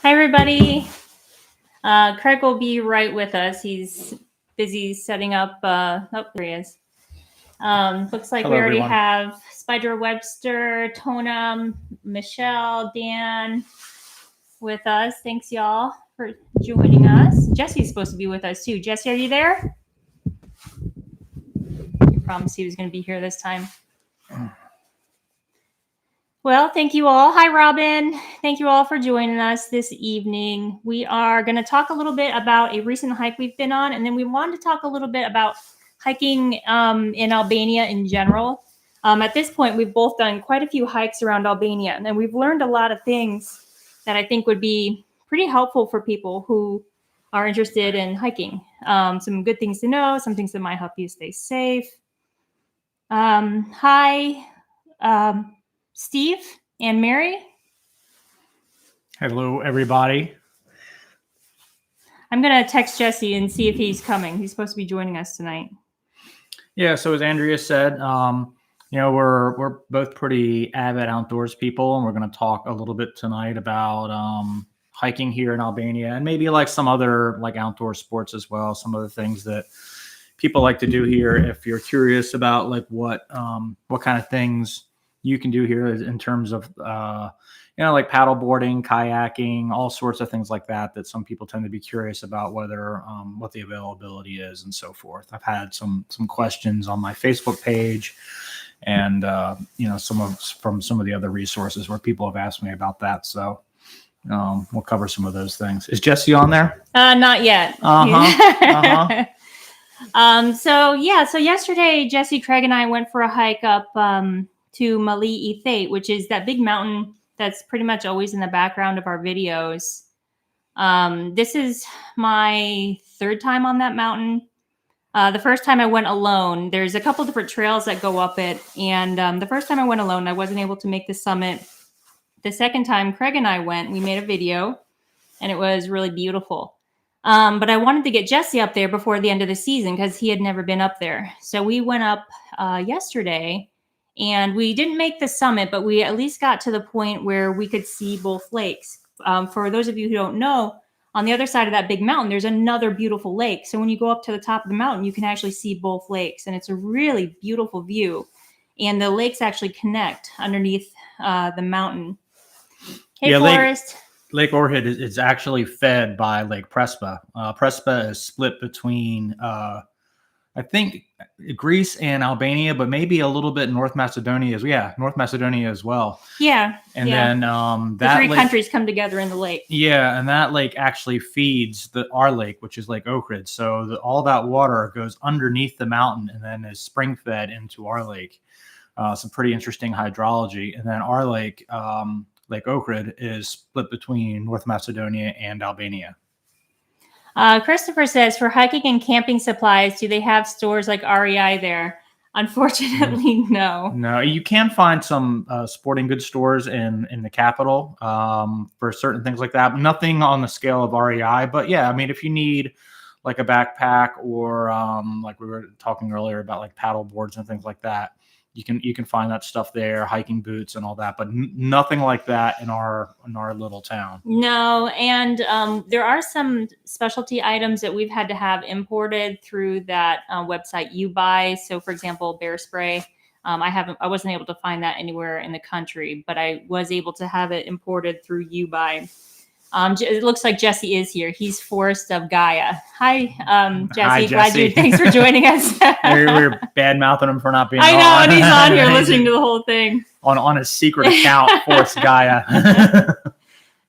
Hi, everybody. Craig will be right with us. He's busy setting up. There he is. Looks like Hello, we already everyone. have Spider Webster, Tona, Michelle, Dan with us. Thanks, y'all, for joining us. Jesse's supposed to be with us, too. Jesse, are you there? He promised he was going to be here this time. Well, thank you all. Hi, Robin. Thank you all for joining us this evening. We are going to talk a little bit about a recent hike we've been on, and then we wanted to talk a little bit about hiking in Albania in general. At this point, we've both done quite a few hikes around Albania, and we've learned a lot of things that I think would be pretty helpful for people who are interested in hiking. Some good things to know, some things that might help you stay safe. Hi. Steve and Mary. Hello, everybody. I'm going to text Jesse and see if he's coming. He's supposed to be joining us tonight. Yeah, so as Andrea said, we're both pretty avid outdoors people, and we're going to talk a little bit tonight about hiking here in Albania, and maybe like some other like outdoor sports as well. Some of the things that people like to do here. If you're curious about like what kind of things you can do here in terms of like paddle boarding, kayaking, all sorts of things like that some people tend to be curious about whether what the availability is and so forth. I've had some questions on my Facebook page and from some of the other resources where people have asked me about that. So we'll cover some of those things. Is Jesse on there? Not yet. So yesterday Jesse, Craig, and I went for a hike up to Eate, which is that big mountain that's pretty much always in the background of our videos. This is my third time on that mountain. The first time I went alone. There's a couple different trails that go up it, and the first time I went alone, I wasn't able to make the summit. The second time Craig and I went, we made a video, and it was really beautiful. But I wanted to get Jesse up there before the end of the season because he had never been up there. So we went up yesterday, and we didn't make the summit, but we at least got to the point where we could see both lakes. For those of you who don't know, on the other side of that big mountain, there's another beautiful lake. So when you go up to the top of the mountain, you can actually see both lakes, and it's a really beautiful view. And the lakes actually connect underneath the mountain. Hey, yeah, Forrest. Lake Orchid is actually fed by Lake Prespa. Prespa is split between, I think, Greece and Albania, but maybe a little bit North Macedonia North Macedonia as well. Yeah. And then the three countries come together in the lake. Yeah, and that lake actually feeds our lake, which is Lake Ohrid. So all that water goes underneath the mountain and then is spring fed into our lake. Some pretty interesting hydrology. And then our lake, Lake Ohrid, is split between North Macedonia and Albania. Christopher says, for hiking and camping supplies, do they have stores like REI there? Unfortunately, no. No, you can find some sporting goods stores in the capital for certain things like that. Nothing on the scale of REI, but yeah, I mean, if you need like a backpack or like we were talking earlier about like paddle boards and things like that, you can find that stuff there, hiking boots and all that, but nothing like that in our little town. No, and there are some specialty items that we've had to have imported through that website you buy. So, for example, bear spray. I wasn't able to find that anywhere in the country, but I was able to have it imported through you buy. It looks like Jesse is here. He's Forrest of Gaia. Hi, Jesse. Hi, Jesse. Thanks for joining us. We're bad mouthing him for not being on. I know, and he's on here listening to the whole thing. On his secret account, Forrest Gaia.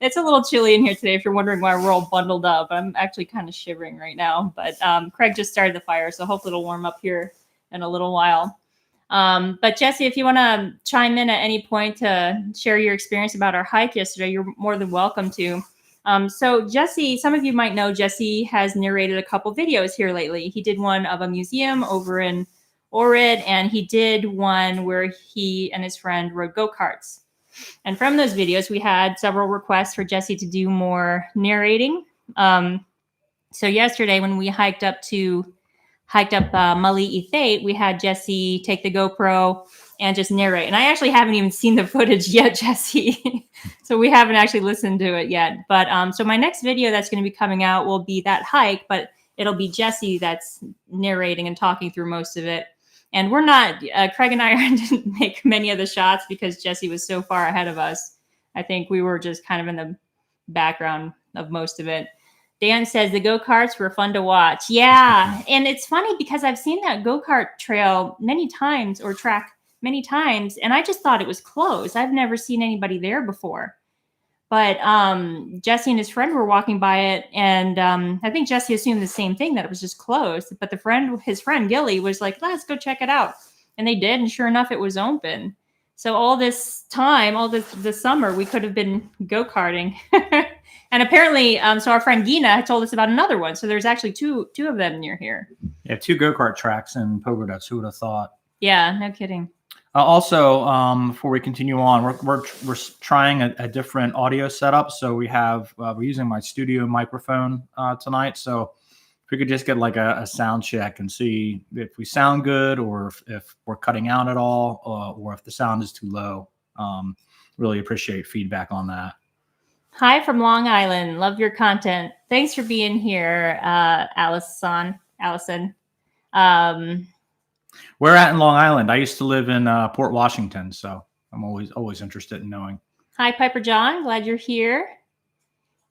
It's a little chilly in here today if you're wondering why we're all bundled up. I'm actually kind of shivering right now, but Craig just started the fire, so hopefully it'll warm up here in a little while. But Jesse, if you want to chime in at any point to share your experience about our hike yesterday, you're more than welcome to. So Jesse, some of you might know Jesse has narrated a couple videos here lately. He did one of a museum over in Ohrid, and he did one where he and his friend rode go-karts. And from those videos, we had several requests for Jesse to do more narrating. So yesterday when we hiked up to hiked up Mali Eate, we had Jesse take the GoPro and just narrate. And I actually haven't even seen the footage yet, Jesse. So we haven't actually listened to it yet. But so my next video that's going to be coming out will be that hike, but it'll be Jesse that's narrating and talking through most of it. And we're not, Craig and I didn't make many of the shots because Jesse was so far ahead of us. I think we were just kind of in the background of most of it. Dan says the go-karts were fun to watch. Yeah. And it's funny because I've seen that go-kart trail many times, or track many times, and I just thought it was closed. I've never seen anybody there before. But Jesse and his friend were walking by it, and I think Jesse assumed the same thing, that it was just closed. But his friend Gilly was like, let's go check it out. And they did, and sure enough, it was open. So all this time, this summer, we could have been go-karting. And apparently, so our friend Gina told us about another one. So there's actually two of them near here. Yeah, 2 go-kart tracks in Pogodets. Who would have thought? Yeah, no kidding. Also, before we continue on, we're trying a different audio setup. So we're using my studio microphone tonight. So if we could just get like a sound check and see if we sound good, or if we're cutting out at all, or if the sound is too low. Really appreciate feedback on that. Hi from Long Island. Love your content. Thanks for being here, Allison. Where at in Long Island? I used to live in Port Washington, so I'm always interested in knowing. Hi, Piper John. Glad you're here.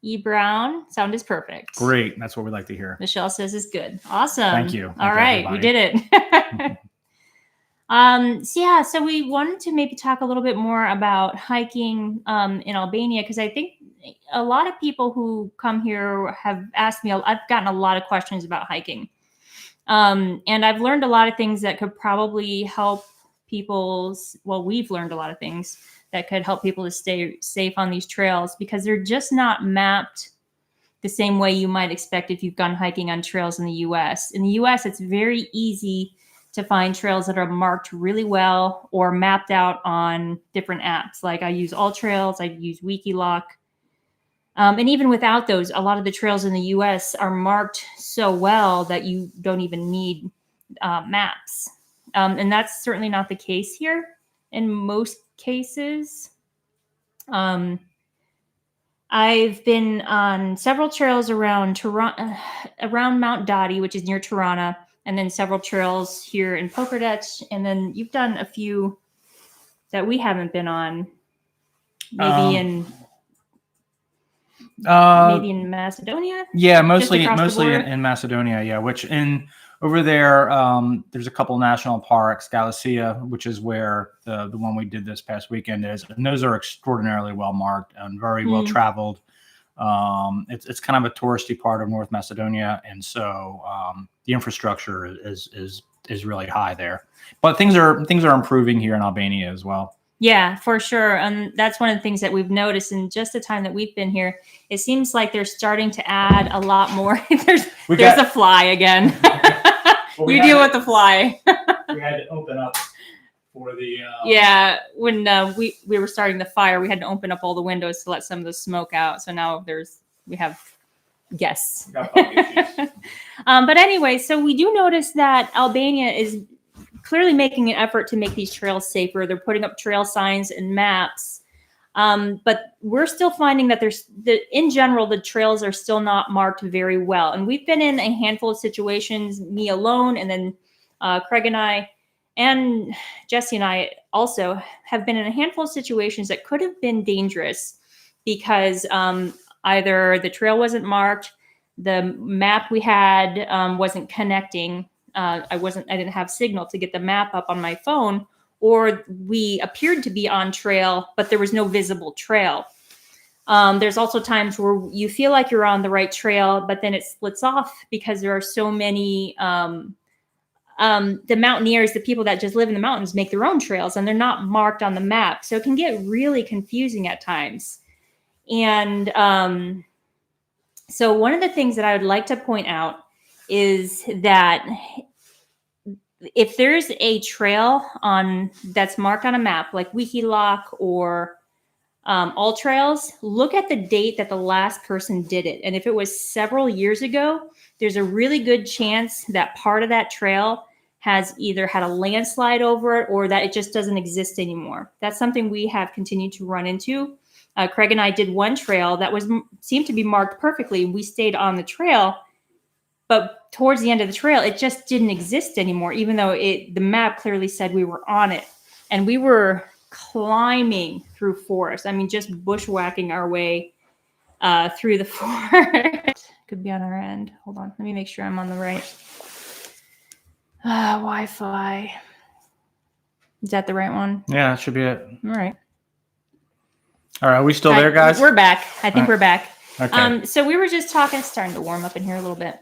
E. Brown. Sound is perfect. Great. That's what we like to hear. Michelle says it's good. Awesome. Thank you. All right. Everybody. We did it. So we wanted to maybe talk a little bit more about hiking in Albania, because I think a lot of people who come here have asked me, I've gotten a lot of questions about hiking. And I've learned a lot of things that could probably help we've learned a lot of things that could help people to stay safe on these trails, because they're just not mapped the same way you might expect if you've gone hiking on trails in the US. In the US, it's very easy to find trails that are marked really well or mapped out on different apps. Like I use All Trails, I use Wikiloc. And even without those, a lot of the trails in the US are marked so well that you don't even need maps. And that's certainly not the case here in most cases. I've been on several trails around Mount Dottie, which is near Tirana, and then several trails here in Pokodets. And then you've done a few that we haven't been on, maybe in Macedonia. Yeah, mostly in Macedonia. Yeah, which over there, there's a couple national parks, Galicia, which is where the one we did this past weekend is, and those are extraordinarily well marked and very well traveled. It's kind of a touristy part of North Macedonia, and so the infrastructure is really high there. But things are improving here in Albania as well. Yeah, for sure. And that's one of the things that we've noticed in just the time that we've been here. It seems like they're starting to add a lot more. there's a fly again. You deal with the fly. We had to open up for the... Yeah, when we were starting the fire, we had to open up all the windows to let some of the smoke out. So now we have guests. But anyway, so we do notice that Albania is clearly making an effort to make these trails safer. They're putting up trail signs and maps. But we're still finding that in general, the trails are still not marked very well. And we've been in a handful of situations, me alone, and then Craig and I, and Jesse and I also have been in a handful of situations that could have been dangerous because either the trail wasn't marked, the map we had wasn't connecting. I didn't have signal to get the map up on my phone, or we appeared to be on trail, but there was no visible trail. There's also times where you feel like you're on the right trail, but then it splits off because there are so many, the mountaineers, the people that just live in the mountains, make their own trails and they're not marked on the map. So it can get really confusing at times. And so one of the things that I would like to point out is that if there's a trail that's marked on a map, like Wikiloc or all trails, look at the date that the last person did it. And if it was several years ago, there's a really good chance that part of that trail has either had a landslide over it or that it just doesn't exist anymore. That's something we have continued to run into. Craig and I did one trail that seemed to be marked perfectly. We stayed on the trail, but towards the end of the trail, it just didn't exist anymore, even though the map clearly said we were on it. And we were climbing through forest. I mean, just bushwhacking our way through the forest. Could be on our end. Hold on. Let me make sure I'm on the right. Wi-Fi. Is that the right one? Yeah, that should be it. All right. All right. Are we still there, guys? We're back. I think we're back. Okay. So we were just talking, it's starting to warm up in here a little bit.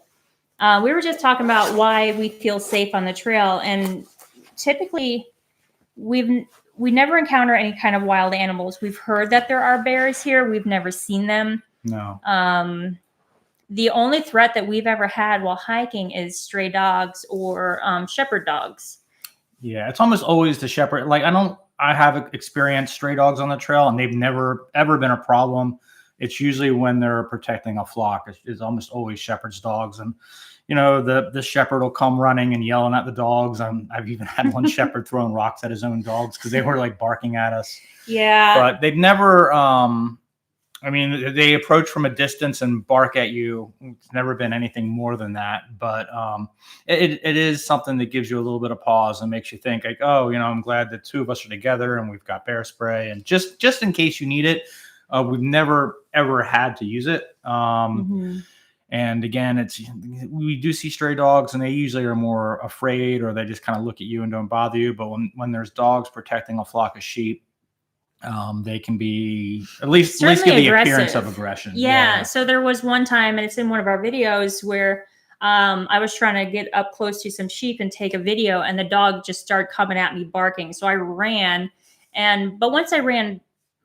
We were just talking about why we feel safe on the trail. And typically, we never encounter any kind of wild animals. We've heard that there are bears here. We've never seen them. No. The only threat that we've ever had while hiking is stray dogs or shepherd dogs. Yeah, it's almost always the shepherd. Like I have experienced stray dogs on the trail, and they've never ever been a problem. It's usually when they're protecting a flock. It's almost always shepherd's dogs, and the shepherd will come running and yelling at the dogs. I've even had one shepherd throwing rocks at his own dogs because they were like barking at us. Yeah, but they've never. I mean, they approach from a distance and bark at you. It's never been anything more than that. But it is something that gives you a little bit of pause and makes you think like, oh, I'm glad the two of us are together and we've got bear spray. And just in case you need it, we've never, ever had to use it. And again, we do see stray dogs and they usually are more afraid or they just kind of look at you and don't bother you. But when there's dogs protecting a flock of sheep, they can be at least give the appearance of aggression. Yeah. So there was one time, and it's in one of our videos, where I was trying to get up close to some sheep and take a video, and the dog just started coming at me barking. So I ran, but once I ran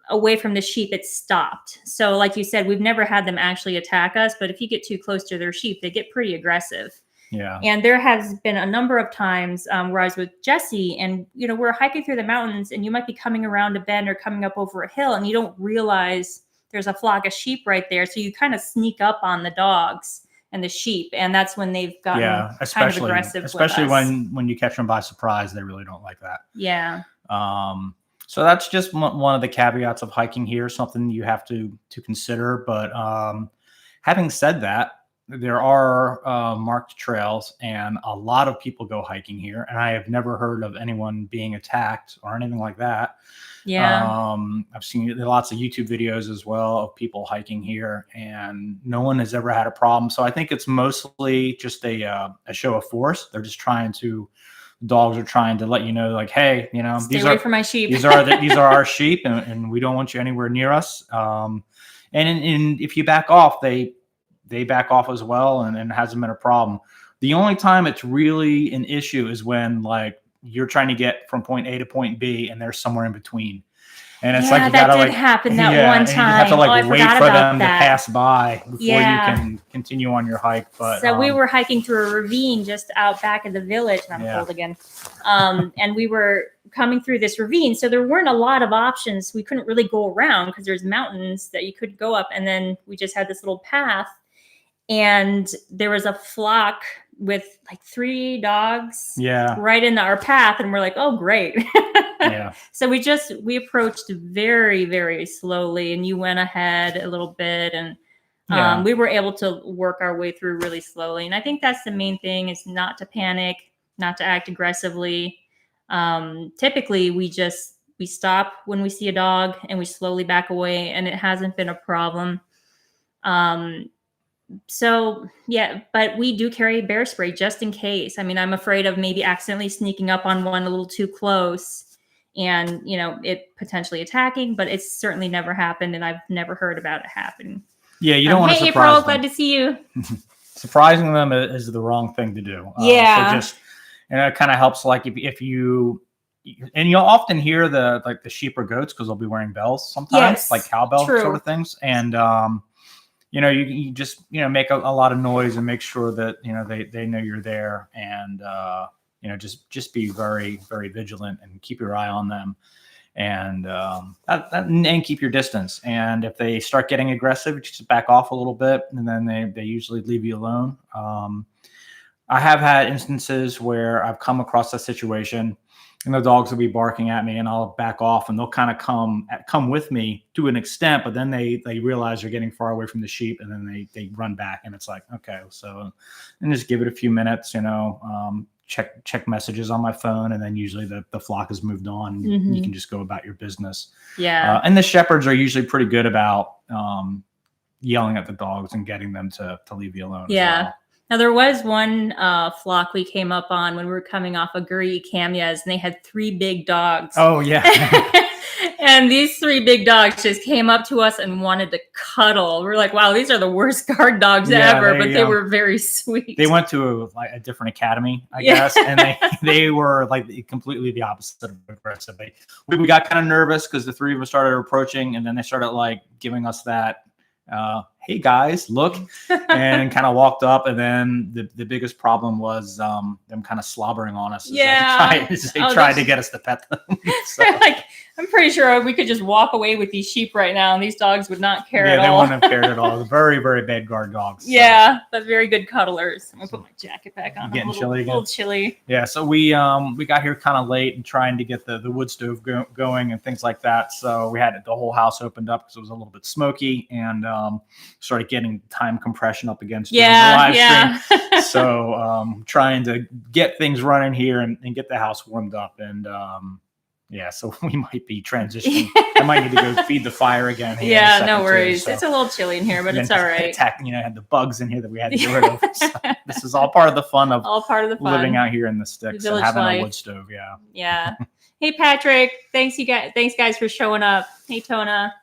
away from the sheep, it stopped. So like you said, we've never had them actually attack us, but if you get too close to their sheep, they get pretty aggressive. Yeah. And there has been a number of times where I was with Jesse and, we're hiking through the mountains and you might be coming around a bend or coming up over a hill and you don't realize there's a flock of sheep right there. So you kind of sneak up on the dogs and the sheep. And that's when they've gotten kind of aggressive. Especially when you catch them by surprise, they really don't like that. Yeah. So that's just one of the caveats of hiking here, something you have to consider. But having said that, there are marked trails and a lot of people go hiking here. And I have never heard of anyone being attacked or anything like that. Yeah. I've seen lots of YouTube videos as well of people hiking here and no one has ever had a problem. So I think it's mostly just a show of force. They're just dogs are trying to let you know, like, hey, stay away from my sheep. these are our sheep and we don't want you anywhere near us. And if you back off, they back off as well, and it hasn't been a problem. The only time it's really an issue is when like you're trying to get from point A to point B and they're somewhere in between. And it's like you gotta like happen that one time. You have to wait for them to pass by before you can continue on your hike. But so we were hiking through a ravine just out back of the village, and I'm cold again. And we were coming through this ravine, so there weren't a lot of options. We couldn't really go around because there's mountains that you could go up, and then we just had this little path. And there was a flock with like 3 dogs right in our path. And we're like, oh, great. Yeah. So we approached very, very slowly and you went ahead a little bit and we were able to work our way through really slowly. And I think that's the main thing is not to panic, not to act aggressively. Typically we stop when we see a dog and we slowly back away and it hasn't been a problem. So yeah, but we do carry bear spray just in case. I mean, I'm afraid of maybe accidentally sneaking up on one a little too close and, it potentially attacking, but it's certainly never happened. And I've never heard about it happening. Yeah. You don't want to surprise April, them. glad to see you. Surprising them is the wrong thing to do. So it kind of helps. Like if you, and you'll often hear the sheep or goats, cause they'll be wearing bells sometimes, like cowbell sort of things. And, you just, make a lot of noise and make sure that, they know you're there and, just be very, very vigilant and keep your eye on them. and and keep your distance. And if they start getting aggressive, just back off a little bit, and then they usually leave you alone. I have had instances where I've come across a situation and the dogs will be barking at me and I'll back off and they'll kind of come with me to an extent, but then they realize they're getting far away from the sheep and then they run back, and it's like, okay, so, and just give it a few minutes, check messages on my phone, and then usually the flock has moved on and Mm-hmm. you can just go about your business. Yeah. And the shepherds are usually pretty good about yelling at the dogs and getting them to leave you alone. Yeah. As well. Now, there was one flock we came up on when we were coming off of Guri Camias, and they had 3 big dogs. Oh, yeah. And these 3 big dogs just came up to us and wanted to cuddle. We're like, wow, these are the worst guard dogs ever, but they were very sweet. They went to a different academy, I guess, and they were like completely the opposite of aggressive. We got kind of nervous because the 3 of us started approaching, and then they started like giving us that, hey guys, look, and kind of walked up, and then the biggest problem was them kind of slobbering on us. As they tried to get us to pet them. So. Like, I'm pretty sure we could just walk away with these sheep right now, and these dogs would not care at all. Yeah, they wouldn't have cared at all. Very, very bad guard dogs. So. Yeah, but very good cuddlers. I'm gonna put my jacket back on. Getting chilly again. A little chilly. Yeah, so we got here kind of late and trying to get the wood stove going and things like that. So we had the whole house opened up because it was a little bit smoky, and started getting time compression up against the live stream. So trying to get things running here and get the house warmed up, and so we might be transitioning. I might need to go feed the fire again. Yeah, no worries. So. It's a little chilly in here, but it's all right. Had the bugs in here that we had to get rid of. So this is all part of the fun of living out here in the sticks and having a wood stove. Yeah. Yeah. Hey, Patrick. Thanks guys for showing up. Hey, Tona.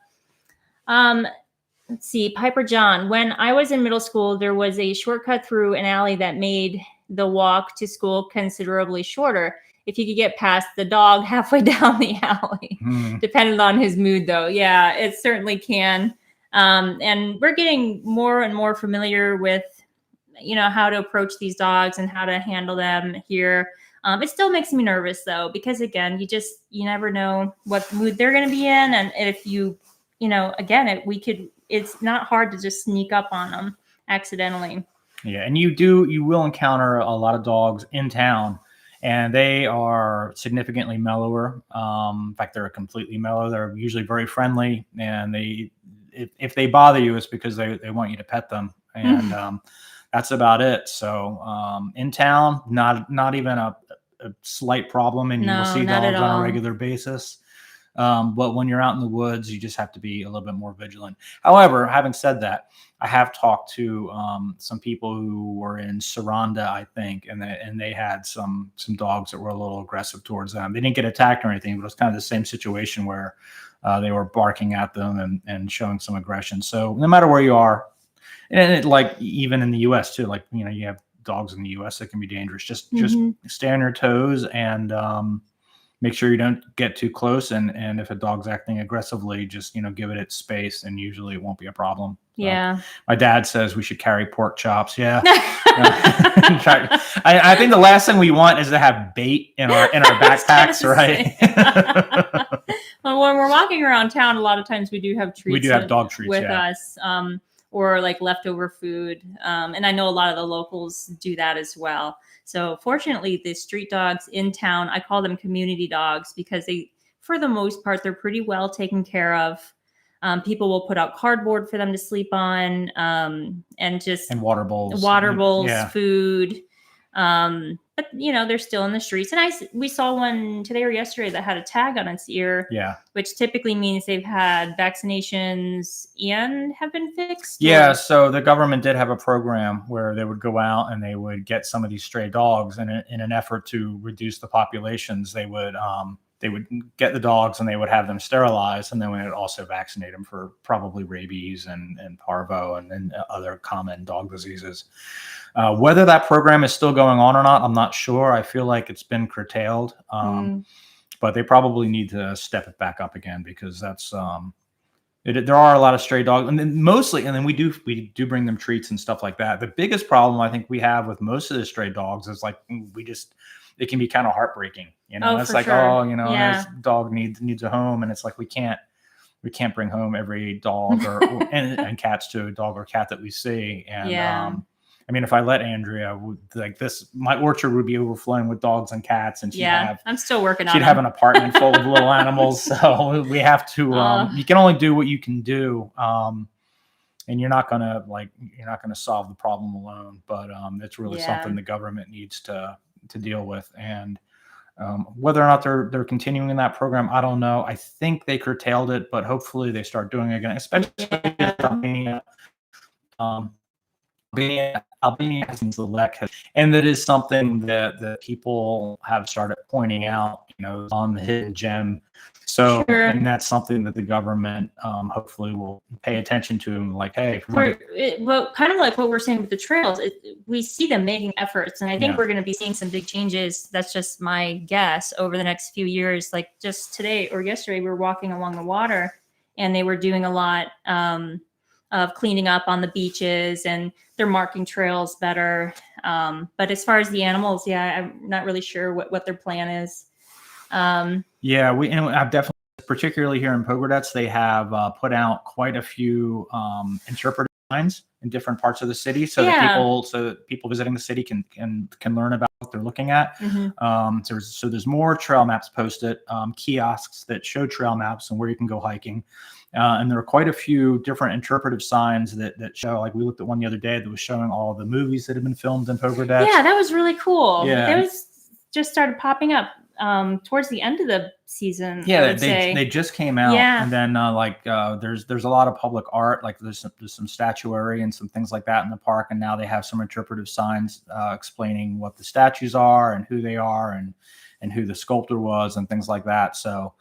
Let's see, Piper John. When I was in middle school, there was a shortcut through an alley that made the walk to school considerably shorter if you could get past the dog halfway down the alley, depending on his mood, though. Yeah, it certainly can. And we're getting more and more familiar with, how to approach these dogs and how to handle them here. It still makes me nervous, though, because, again, you never know what mood they're going to be in. And if it's not hard to just sneak up on them accidentally. Yeah, and you will encounter a lot of dogs in town, and they are significantly mellower. In fact, they're completely mellow. They're usually very friendly, and if they bother you, it's because they want you to pet them, and that's about it. So in town, not even a slight problem, and you will see dogs on a regular basis. But when you're out in the woods, you just have to be a little bit more vigilant. However, having said that, I have talked to some people who were in Saranda, I think, and they had some dogs that were a little aggressive towards them. They didn't get attacked or anything, but it was kind of the same situation where they were barking at them and showing some aggression. So no matter where you are, and even in the U.S. too, you have dogs in the U.S. that can be dangerous. Just stay on your toes and make sure you don't get too close, and if a dog's acting aggressively, just give it its space, and usually it won't be a problem. So, yeah. My dad says we should carry pork chops. Yeah. I think the last thing we want is to have bait in our backpacks, right? Well, when we're walking around town, a lot of times we do have treats. We do have dog treats with us, or like leftover food, and I know a lot of the locals do that as well. So fortunately, the street dogs in town, I call them community dogs because for the most part, they're pretty well taken care of. People will put out cardboard for them to sleep on, and water bowls, food. But they're still in the streets. And we saw one today or yesterday that had a tag on its ear, which typically means they've had vaccinations and have been fixed. Yeah. So the government did have a program where they would go out and they would get some of these stray dogs, and in an effort to reduce the populations, they would get the dogs and they would have them sterilized, and then we would also vaccinate them for probably rabies and parvo and other common dog diseases. Whether that program is still going on or not, I'm not sure. I feel like it's been curtailed, but they probably need to step it back up again because that's there are a lot of stray dogs, and then we do bring them treats and stuff like that. The biggest problem I think we have with most of the stray dogs is it can be kind of heartbreaking. You know, Oh, it's for like, sure. oh, you know, Yeah. this dog needs a home, and it's like we can't bring home every dog and cats to a dog or cat that we see. And Yeah. I mean, if I let Andrea, like this, my orchard would be overflowing with dogs and cats, and I'm still working on she'd them. have an apartment full of little animals. So we have to. You can only do what you can do, and you're not gonna solve the problem alone. But it's really something the government needs to deal with. And whether or not they're continuing in that program, I don't know. I think they curtailed it, but hopefully they start doing it again, especially in Albania. Albania hasn't select, and that is something that people have started pointing out, you know, on the hidden gem. So, and that's something that the government hopefully will pay attention to. Like, hey, well, kind of like what we're saying with the trails, we see them making efforts, and I think we're going to be seeing some big changes. That's just my guess over the next few years. Like just today or yesterday, we were walking along the water, and they were doing a lot of cleaning up on the beaches, and they're marking trails better. But as far as the animals, I'm not really sure what their plan is. I've definitely, particularly here in Pogradec, they have put out quite a few interpretive signs in different parts of the city, so that people visiting the city can learn about what they're looking at. So there's more trail maps posted, kiosks that show trail maps and where you can go hiking. And there are quite a few different interpretive signs that show, like we looked at one the other day that was showing all the movies that have been filmed in Pogradec. Yeah, that was really cool. Yeah. That was just started popping up towards the end of the season. Yeah, they just came out. Yeah. And then there's a lot of public art, like there's some statuary and some things like that in the park, and now they have some interpretive signs explaining what the statues are and who they are and who the sculptor was and things like that. So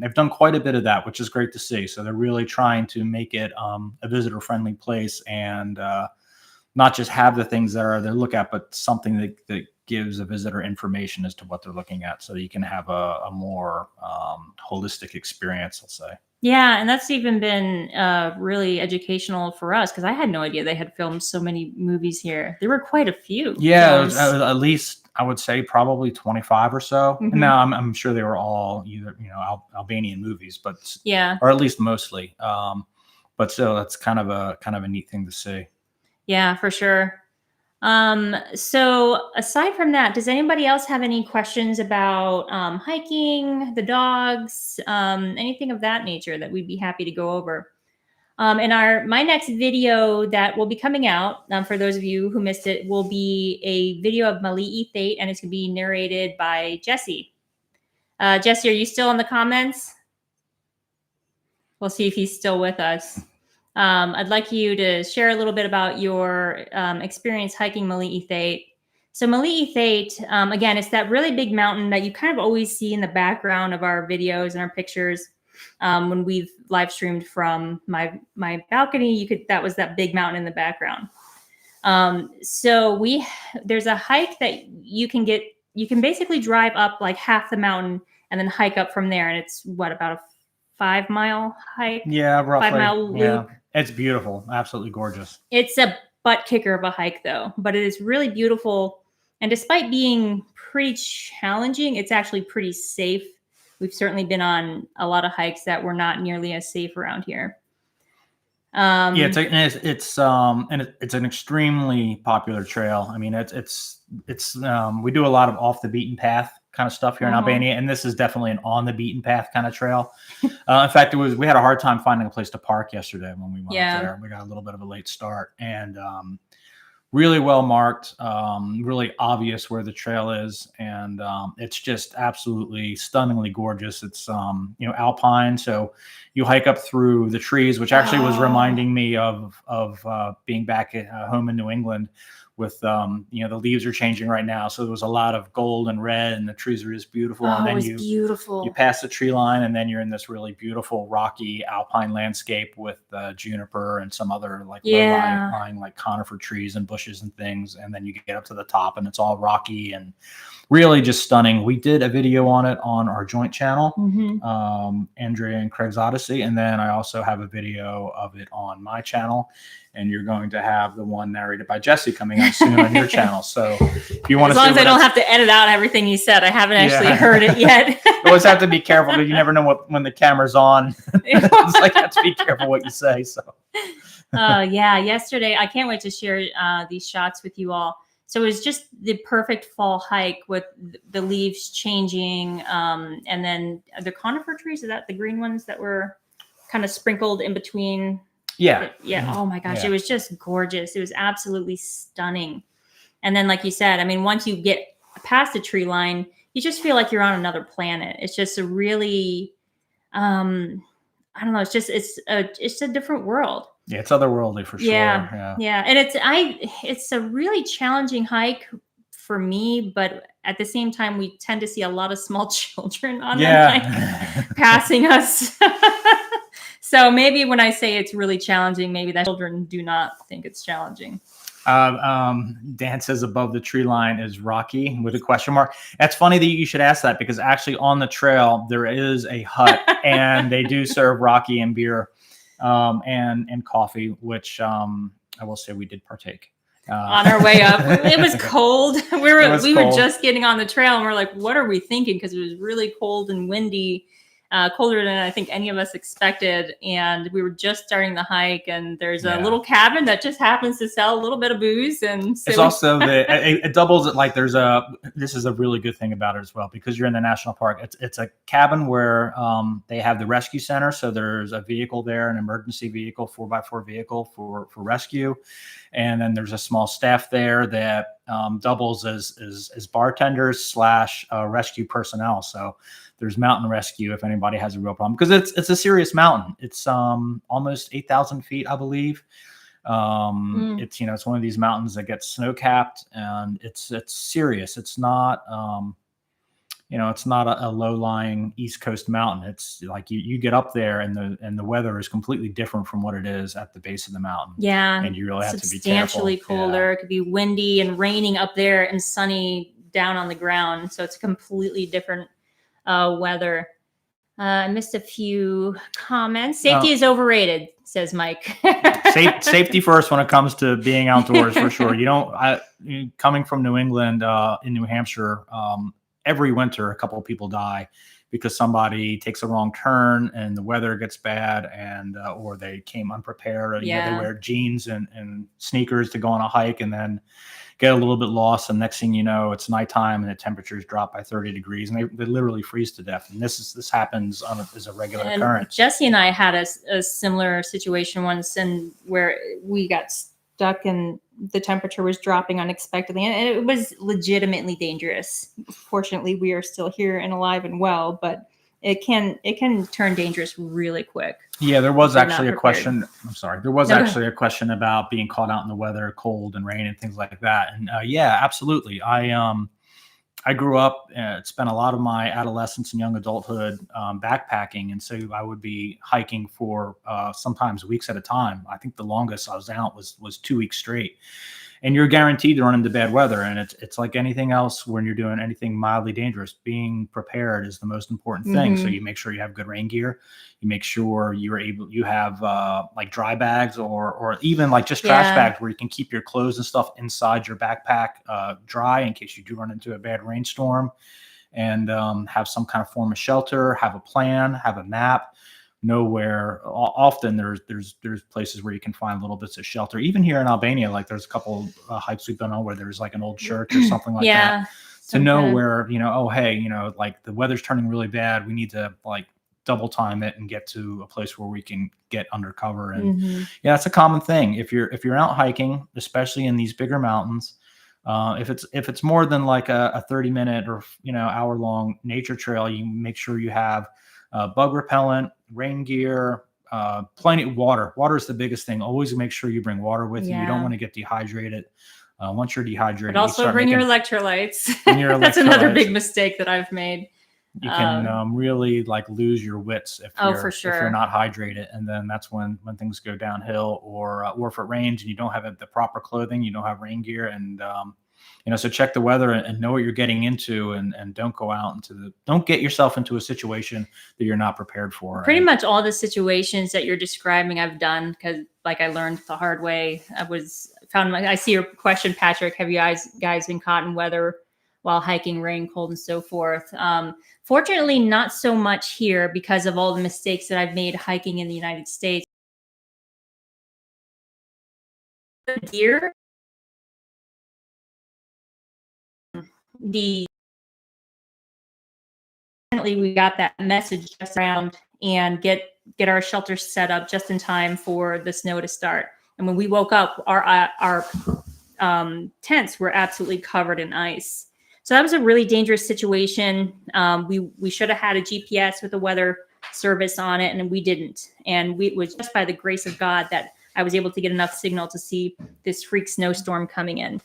they've done quite a bit of that, which is great to see. So they're really trying to make it a visitor-friendly place, and not just have the things that they look at, but something that gives a visitor information as to what they're looking at, so you can have a more holistic experience, let's say. Yeah, and that's even been really educational for us, because I had no idea they had filmed so many movies here. There were quite a few. Yeah, at least I would say probably 25 or so. And now I'm sure they were all either Albanian movies, but or at least mostly. But still, that's kind of a neat thing to see. Yeah, for sure. So aside from that, does anybody else have any questions about hiking, the dogs, anything of that nature that we'd be happy to go over? And my next video that will be coming out, for those of you who missed it, will be a video of Eate, and it's going to be narrated by Jesse. Jesse, are you still in the comments? We'll see if he's still with us. I'd like you to share a little bit about your experience hiking Eate. So Eate, again, it's that really big mountain that you kind of always see in the background of our videos and our pictures. When we've live streamed from my balcony, that was that big mountain in the background. So there's a hike that you can basically drive up like half the mountain and then hike up from there. And it's about a 5-mile hike? Yeah, roughly. 5-mile loop. Yeah. It's beautiful. Absolutely gorgeous. It's a butt kicker of a hike though, but it is really beautiful. And despite being pretty challenging, it's actually pretty safe. We've certainly been on a lot of hikes that were not nearly as safe around here. It's an extremely popular trail. I mean, we do a lot of off the beaten path kind of stuff here in Albania, and this is definitely an on the beaten path kind of trail. In fact, we had a hard time finding a place to park yesterday when we went up there. We got a little bit of a late start, and really well marked, really obvious where the trail is, and it's just absolutely stunningly gorgeous. It's alpine, so you hike up through the trees, which actually was reminding me of being back at home in New England, with the leaves are changing right now, so there was a lot of gold and red, and the trees are just beautiful. And then you pass the tree line, and then you're in this really beautiful rocky alpine landscape with juniper and some other low-lying like conifer trees and bushes and things. And then you get up to the top, and it's all rocky and really just stunning. We did a video on it on our joint channel, Andrea and Craig's Odyssey, and then I also have a video of it on my channel. And you're going to have the one narrated by Jesse coming again soon on your channel. So if you want as to, long as I don't have to edit out everything you said, I haven't actually heard it yet. You always have to be careful because you never know when the camera's on. It's like you have to be careful what you say. So. Yeah, yesterday I can't wait to share these shots with you all. So it was just the perfect fall hike with the leaves changing, and then the conifer trees. Is that the green ones that were kind of sprinkled in between? Yeah. Yeah. Oh my gosh, It was just gorgeous. It was absolutely stunning. And then, like you said, I mean, once you get past the tree line, you just feel like you're on another planet. It's just a really, I don't know. It's a different world. Yeah, it's otherworldly for sure. Yeah, and it's a really challenging hike for me, but at the same time, we tend to see a lot of small children on that hike passing us. So maybe when I say it's really challenging, maybe that children do not think it's challenging. Dan says above the tree line is Rocky with a question mark. That's funny that you should ask that because actually on the trail there is a hut and they do serve Rocky and beer. And coffee, which I will say we did partake on our way up. It was cold. We were cold. just getting on the trail, and we're like, "What are we thinking?" Because it was really cold and windy, colder than I think any of us expected. And we were just starting the hike, and there's a little cabin that just happens to sell a little bit of booze, and so it's also it doubles it. Like this is a really good thing about it as well because you're in the national park. It's a cabin where they have the rescue center, so there's a vehicle there, an emergency vehicle, 4x4 vehicle for rescue, and then there's a small staff there that doubles as bartenders / rescue personnel. So there's mountain rescue if anybody has a real problem because it's a serious mountain. It's almost 8,000 feet, I believe. It's it's one of these mountains that gets snow capped, and it's serious. It's not it's not a low lying East Coast mountain. It's like you get up there and the weather is completely different from what it is at the base of the mountain. Yeah, and you really have to be substantially colder. It could be windy and raining up there and sunny down on the ground. So it's completely different weather. I missed a few comments. Safety is overrated, says Mike. Safety first when it comes to being outdoors, for sure. Coming from New England, in New Hampshire, every winter a couple of people die because somebody takes a wrong turn and the weather gets bad, and or they came unprepared. Or, they wear jeans and sneakers to go on a hike and then get a little bit lost, and next thing you know, it's nighttime and the temperatures drop by 30 degrees and they literally freeze to death. And this happens as a regular occurrence. Jesse and I had a similar situation once, and where we got stuck and the temperature was dropping unexpectedly, and it was legitimately dangerous. Fortunately, we are still here and alive and well, but it can turn dangerous really quick. Yeah, there was actually a question. I'm sorry. There was actually a question about being caught out in the weather, cold and rain and things like that. And yeah, absolutely. I grew up, spent a lot of my adolescence and young adulthood backpacking. And so I would be hiking for sometimes weeks at a time. I think the longest I was out was 2 weeks straight. And you're guaranteed to run into bad weather. And it's like anything else when you're doing anything mildly dangerous. Being prepared is the most important thing. So you make sure you have good rain gear. You make sure you have like dry bags or even like just trash bags where you can keep your clothes and stuff inside your backpack dry in case you do run into a bad rainstorm, and have some kind of form of shelter, have a plan, have a map. Nowhere. Often there's places where you can find little bits of shelter. Even here in Albania, like there's a couple hikes we've been on where there's like an old church or something like that. To know where, oh, hey, like the weather's turning really bad. We need to like double time it and get to a place where we can get undercover. And it's a common thing. If you're out hiking, especially in these bigger mountains, if it's more than like a 30-minute or hour long nature trail, you make sure you have bug repellent, rain gear, plenty of water. Water is the biggest thing. Always make sure you bring water with you. You don't want to get dehydrated. Once you're dehydrated, but also bring your electrolytes. That's another big mistake that I've made. You can really like lose your wits if you're not hydrated, and then that's when things go downhill. Or if it rains and you don't have the proper clothing, you don't have rain gear, and so check the weather and know what you're getting into, and don't go out don't get yourself into a situation that you're not prepared for. Pretty much all the situations that you're describing, I've done because like I learned the hard way. I was I see your question, Patrick. Have you guys been caught in weather while hiking, rain, cold, and so forth? Fortunately, not so much here because of all the mistakes that I've made hiking in the United States. Deer, we got that message just around and get our shelter set up just in time for the snow to start. And when we woke up, our tents were absolutely covered in ice. So that was a really dangerous situation. We should have had a GPS with a weather service on it, and we didn't. And it was just by the grace of God that I was able to get enough signal to see this freak snowstorm coming in.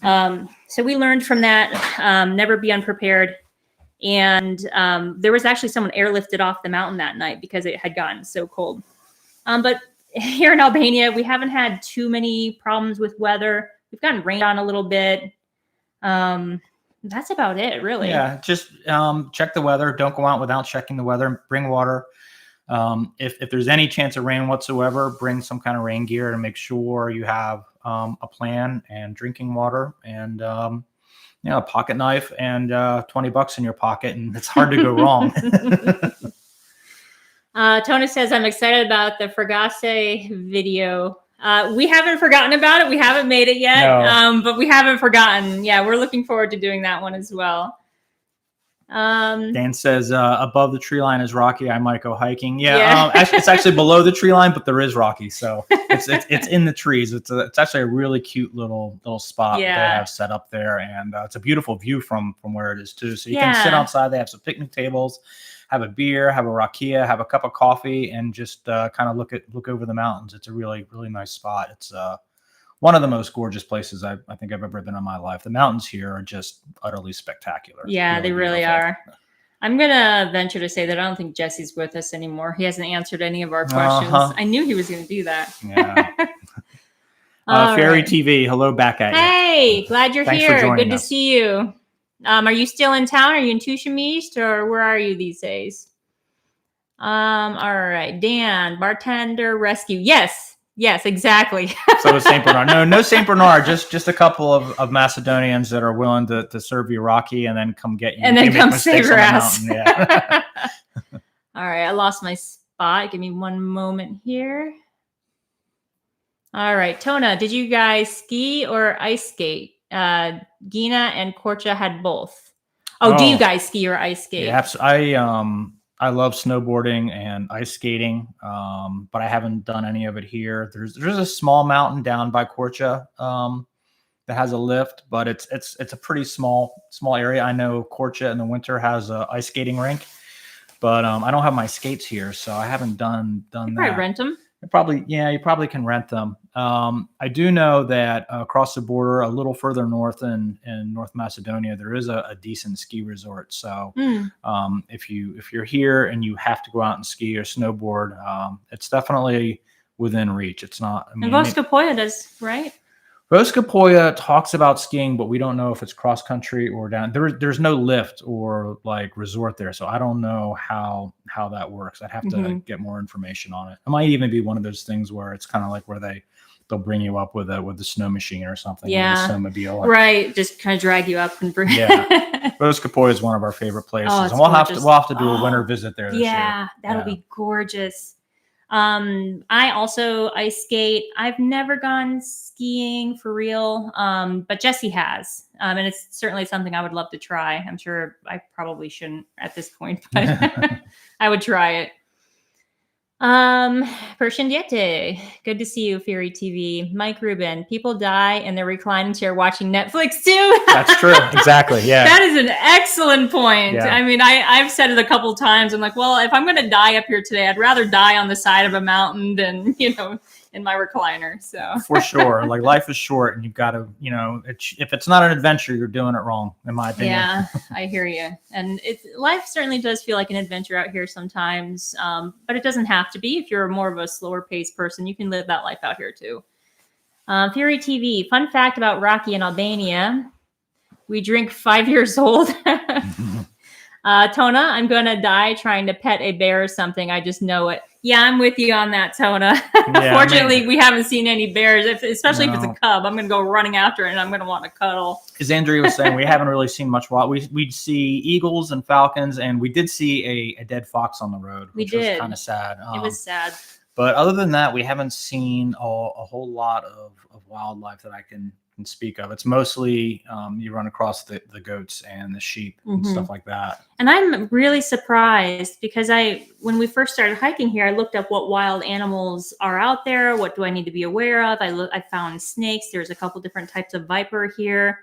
So we learned from that, never be unprepared. And there was actually someone airlifted off the mountain that night because it had gotten so cold. But here in Albania, we haven't had too many problems with weather. We've gotten rained on a little bit. That's about it, really. Yeah, just check the weather. Don't go out without checking the weather. Bring water. If there's any chance of rain whatsoever, bring some kind of rain gear to make sure you have a plan and drinking water and a pocket knife and $20 in your pocket, and it's hard to go wrong. Tony says, I'm excited about the Fragasse video. We haven't forgotten about it. We haven't made it yet, no. But we haven't forgotten. Yeah, we're looking forward to doing that one as well. Dan says, above the tree line is rocky. I might go hiking. Yeah. Actually, it's actually below the tree line, but there is rocky. So it's in the trees. It's actually a really cute little spot that they have set up there. And it's a beautiful view from where it is too. So you can sit outside. They have some picnic tables, have a beer, have a rakia, have a cup of coffee, and just kind of look over the mountains. It's a really, really nice spot. It's one of the most gorgeous places I think I've ever been in my life. The mountains here are just utterly spectacular. Yeah, they really are. I'm going to venture to say that I don't think Jesse's with us anymore. He hasn't answered any of our questions. I knew he was going to do that. Yeah. Fairy TV, hello back at you. Hey, glad you're here. Good to see you. Are you still in town? Are you in Tusham East, or where are you these days? All right. Dan, bartender rescue. Yes, exactly. So is St. Bernard. No St. Bernard. Just a couple of Macedonians that are willing to serve you Rocky and then come get you. And then come save your ass. Yeah. All right. I lost my spot. Give me one moment here. All right. Tona, did you guys ski or ice skate? Gina and Korcha had both. Do you guys ski or ice skate? Yeah, I love snowboarding and ice skating, but I haven't done any of it here. There's a small mountain down by Korcha that has a lift, but it's a pretty small area. I know Korcha in the winter has a ice skating rink, but I don't have my skates here, so I haven't done that. Probably rent them. You probably can rent them. I do know that across the border, a little further north in North Macedonia, there is a decent ski resort. So if you're here and you have to go out and ski or snowboard, it's definitely within reach. It's not. And Voskopoja does, right? Voskopoja talks about skiing, but we don't know if it's cross country or down. There's no lift or like resort there, so I don't know how that works. I'd have to get more information on it. It might even be one of those things where it's kind of like where they'll bring you up with the snow machine or something. Yeah, the snowmobile. Right. Just kind of drag you up and bring. Yeah, Voskopoja is one of our favorite places, and we'll have to do a winter visit there this year. Yeah, that'll be gorgeous. I also ice skate. I've never gone skiing for real, but Jesse has, and it's certainly something I would love to try. I'm sure I probably shouldn't at this point, but I would try it. Persian Eate, good to see you, Fairy TV. Mike Rubin, people die in their reclining chair watching Netflix too. That's true. Exactly. Yeah. That is an excellent point. Yeah. I mean, I've said it a couple times. I'm like, well, if I'm going to die up here today, I'd rather die on the side of a mountain than, in my recliner. So for sure. Like life is short and you've got to, if it's not an adventure, you're doing it wrong, in my opinion. Yeah, I hear you. And life certainly does feel like an adventure out here sometimes. But it doesn't have to be. If you're more of a slower paced person, you can live that life out here too. Fury TV, fun fact about Rocky in Albania. We drink 5 years old. Tona, I'm going to die trying to pet a bear or something. I just know it. Yeah, I'm with you on that, Tona. Yeah, Fortunately, we haven't seen any bears, especially if it's No. a cub. I'm going to go running after it, and I'm going to want to cuddle. As Andrea was saying, we haven't really seen much wild. We'd see eagles and falcons, and we did see a dead fox on the road, which was kind of sad. It was sad. But other than that, we haven't seen a whole lot of wildlife that I can speak of. It's mostly you run across the goats and the sheep and stuff like that. And I'm really surprised because when we first started hiking here, I looked up what wild animals are out there. What do I need to be aware of? I found snakes. There's a couple different types of viper here.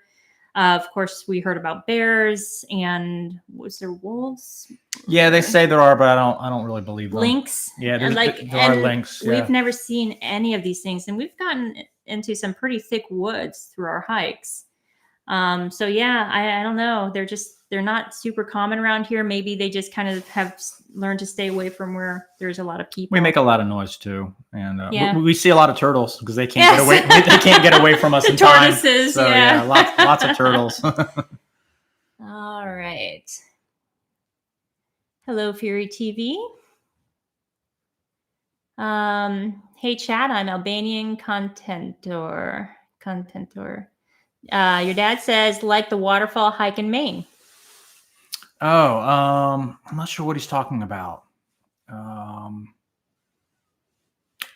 Of course, we heard about bears, and was there wolves? Yeah, they say there are, but I don't really believe them. Lynx. Yeah, there are lynx. Yeah. We've never seen any of these things, and we've gotten into some pretty thick woods through our hikes. So yeah, I don't know. They're not super common around here. Maybe they just kind of have learned to stay away from where there's a lot of people. We make a lot of noise too, and we see a lot of turtles because they can't get away. They can't get away from us in time. Tortoises, so, yeah, lots of turtles. All right. Hello, Fury TV. Hey, Chad, I'm Albanian contentor. Your dad says, like the waterfall hike in Maine. Oh, I'm not sure what he's talking about.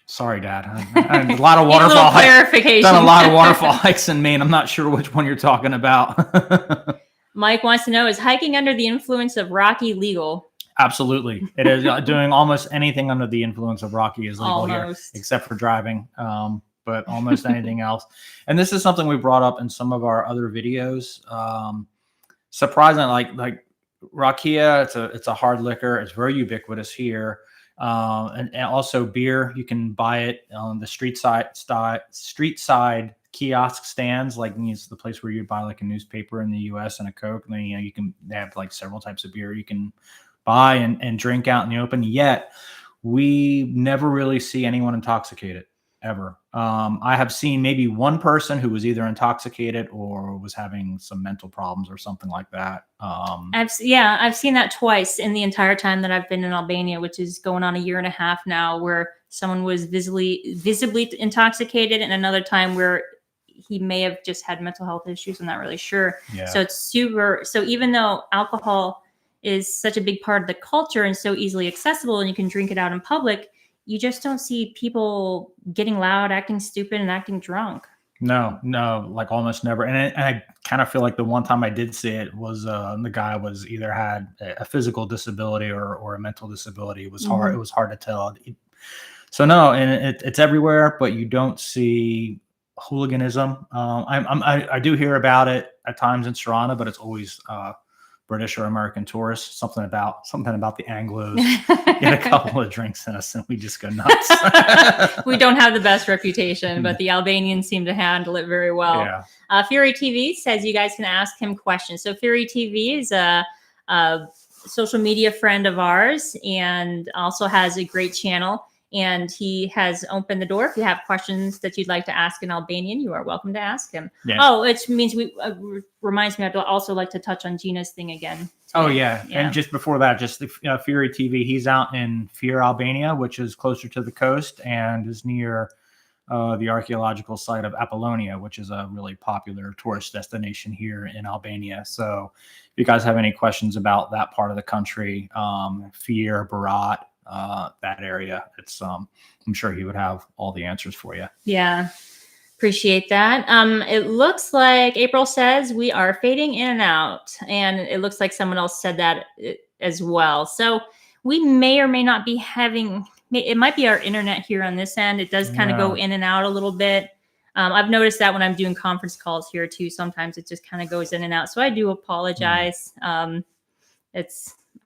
Sorry, Dad. A lot of waterfall hikes. Done a lot of waterfall hikes in Maine. I'm not sure which one you're talking about. Mike wants to know, is hiking under the influence of Rocky legal? Absolutely. It is. Doing almost anything under the influence of Rocky is legal here, except for driving. But almost anything else. And this is something we brought up in some of our other videos. Surprisingly, like rakia, it's a hard liquor. It's very ubiquitous here. And also beer, you can buy it on the street side kiosk stands. Like it's the place where you buy like a newspaper in the US and a Coke. And then, they have like several types of beer you can buy and drink out in the open. Yet we never really see anyone intoxicated ever. I have seen maybe one person who was either intoxicated or was having some mental problems or something like that. I've seen that twice in the entire time that I've been in Albania, which is going on a year and a half now, where someone was visibly intoxicated, and another time where he may have just had mental health issues. I'm not really sure. Yeah. So so even though alcohol is such a big part of the culture and so easily accessible, and you can drink it out in public, you just don't see people getting loud, acting stupid, and acting drunk. No, like almost never. And I kind of feel like the one time I did see it was the guy was either had a physical disability or a mental disability. It was hard. It was hard to tell. So no, and it's everywhere, but you don't see hooliganism. I do hear about it at times in Tirana, but it's always British or American tourists. Something about the Anglos get a couple of drinks in us and we just go nuts. We don't have the best reputation, but the Albanians seem to handle it very well. Yeah. Fury TV says you guys can ask him questions. So Fury TV is a social media friend of ours and also has a great channel. And he has opened the door. If you have questions that you'd like to ask in Albanian, you are welcome to ask him. Yeah. Oh, it means reminds me, I'd also like to touch on Gina's thing again today. Oh, yeah. And just before that, just the Fury TV, he's out in Fier, Albania, which is closer to the coast and is near the archaeological site of Apollonia, which is a really popular tourist destination here in Albania. So if you guys have any questions about that part of the country, Fier, Berat, that area, it's I'm sure he would have all the answers for you. Yeah, appreciate that. It looks like April says we are fading in and out, and it looks like someone else said that as well. So we may or may not be having, it might be our internet here on this end. It does kind of go in and out a little bit. I've noticed that when I'm doing conference calls here too, sometimes it just kind of goes in and out. So I do apologize. I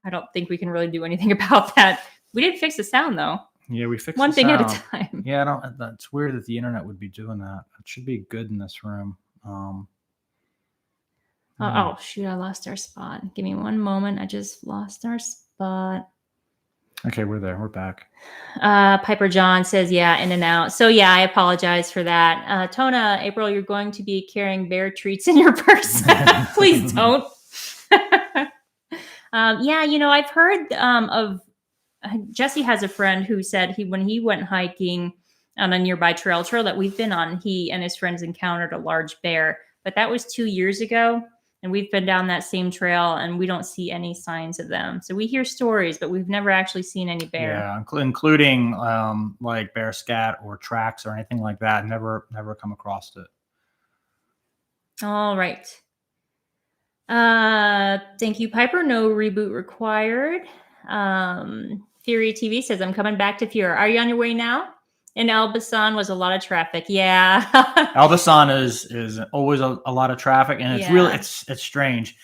don't think we can really do anything about that. We did fix the sound though. Yeah, we fixed one the thing sound. at a time. Yeah, it's weird that the internet would be doing that. It should be good in this room. Oh shoot, I lost our spot. Give me one moment. I just lost our spot. Okay, we're there. We're back. Piper John says, yeah, in and out. So yeah, I apologize for that. Tona, April, you're going to be carrying bear treats in your purse. Please don't. Yeah, I've heard of Jesse has a friend who said when he went hiking on a nearby trail that we've been on, he and his friends encountered a large bear, but that was 2 years ago. And we've been down that same trail and we don't see any signs of them. So we hear stories, but we've never actually seen any bear. Yeah, including like bear scat or tracks or anything like that. Never come across it. All right. Thank you, Piper. No reboot required. Fury TV says, I'm coming back to Fury. Are you on your way now? In Elbasan was a lot of traffic. Yeah. Elbasan is always a lot of traffic, and it's really it's strange.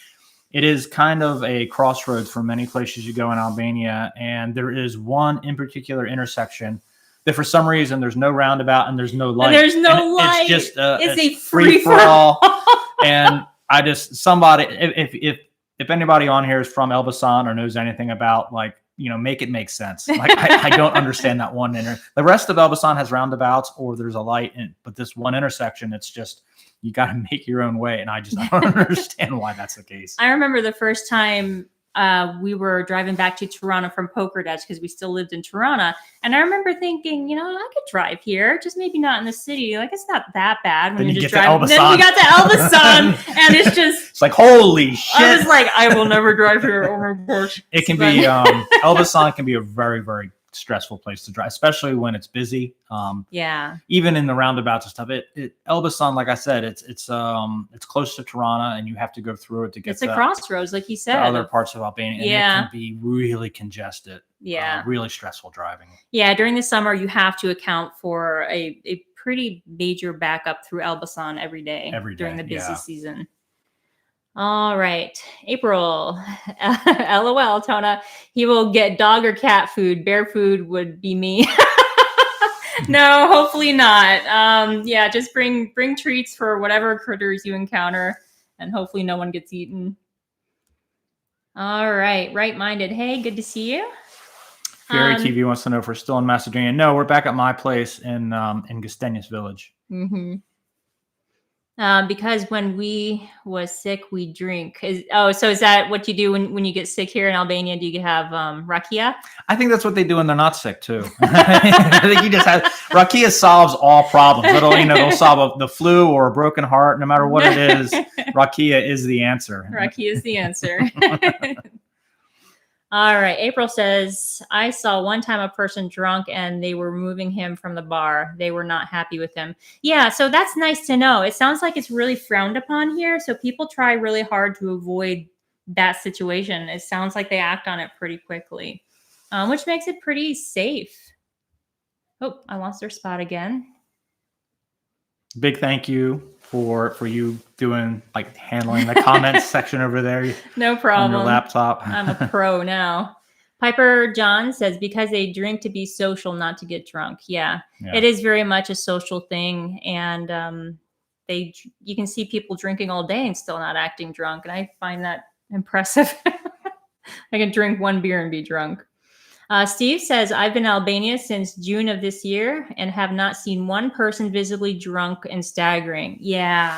It is kind of a crossroads for many places you go in Albania, and there is one in particular intersection that for some reason there's no roundabout and there's no light. There's no light. It's just it's a free for all. And I just if anybody on here is from Elbasan or knows anything about make it make sense. Like I don't understand that one. The rest of Elbasan has roundabouts or there's a light, but this one intersection, it's just you got to make your own way, and I don't understand why that's the case. I remember the first time we were driving back to Tirana from Pokerdetch because we still lived in Tirana, and I remember thinking, I could drive here, just maybe not in the city. Like it's not that bad when you just drive. Then we got to Elbasan, and it's like holy shit. I was like, I will never drive here. Oh my gosh! It can be Elbasan can be a very, very stressful place to drive, especially when it's busy. Yeah. Even in the roundabouts and stuff. Elbasan, like I said, it's close to Tirana, and you have to go through it to get. It's a crossroads, like you said. To other parts of Albania, and yeah. it can be really congested. Yeah. Really stressful driving. Yeah, during the summer, you have to account for a pretty major backup through Elbasan every day during the busy season. All right. April. LOL, Tona. He will get dog or cat food. Bear food would be me. No, hopefully not. Yeah, just bring treats for whatever critters you encounter, and hopefully no one gets eaten. All right. Right-minded. Hey, good to see you. Fury TV wants to know if we're still in Macedonia. No, we're back at my place in Gastenius Village. Mm-hmm. Because when we was sick, we drink. So is that what you do when you get sick here in Albania? Do you have rakia? I think that's what they do when they're not sick too. I think you just have rakia solves all problems. It'll solve the flu or a broken heart, no matter what it is. Rakia is the answer. Rakia is the answer. All right. April says, I saw one time a person drunk and they were moving him from the bar. They were not happy with him. Yeah. So that's nice to know. It sounds like it's really frowned upon here. So people try really hard to avoid that situation. It sounds like they act on it pretty quickly, which makes it pretty safe. Oh, I lost their spot again. Big thank you for you doing handling the comments section over there. No problem. On your laptop. I'm a pro now. Piper John says, because they drink to be social, not to get drunk. Yeah. It is very much a social thing. And you can see people drinking all day and still not acting drunk. And I find that impressive. I can drink one beer and be drunk. Steve says, I've been in Albania since June of this year and have not seen one person visibly drunk and staggering. Yeah.